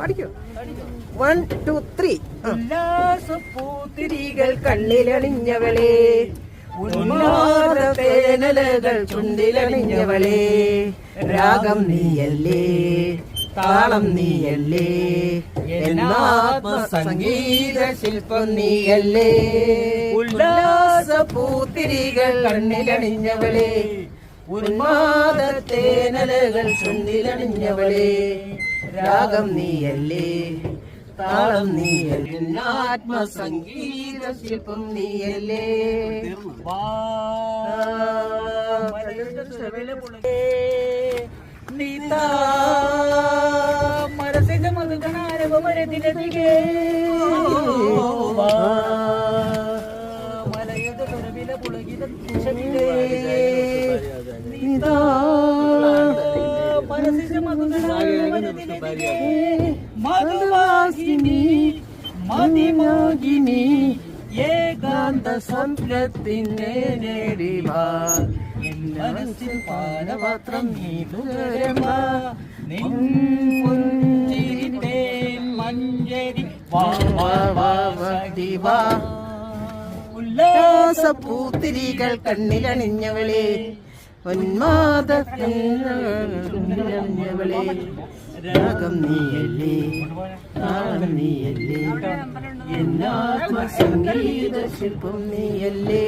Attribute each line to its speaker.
Speaker 1: പഠിക്കൂ. 1 2 3. പൂത്തിരികൾ കണ്ണിലണിഞ്ഞവളെ, ഉന്മാദത്തേനലകൾ ചുണ്ടിലണിഞ്ഞവളെ, രാഗം നീയല്ലേ, താളം നീയല്ലേ, എന്നാത്മസംഗീത ശില്പം നീയല്ലേ. ഉല്ലാസ പൂത്തിരികൾ കണ്ണിലണിഞ്ഞവളെ, ഉന്മാദത്തേനലകൾ ചുണ്ടിലണിഞ്ഞവളെ, രാഗം നീയല്ലേ, താളം നീയല്ലേ, ആത്മസംഗീത ശില്പം നീയല്ലേ. നീതാ മനസ്സിന്റെ മധുഗണാരവമരതിലതികേ മലയുടെ തുറവില പുളകിത നീതാ മനസ്സിന്റെ മധുഗണാരവമരതിലതികേ മധുവാസിനി മതിമോഹിനി ഏകാന്ത സ്വപ്നത്തിനെ നേടിവാ, മനസ്സിൽ പാനപാത്രം നീ തുരമ, നിൻ പുഞ്ചിരിത്തെ മഞ്ചരി വാ. ഉല്ലാസ പൂത്തിരികൾ കണ്ണിലണിഞ്ഞവളെ, ഉന്മാദത്തിലണിഞ്ഞവളെ, രാഗം നീയല്ലേ, താളം നീയല്ലേ, എന്നാത്മസംഗീത ശില്പം നീയല്ലേ.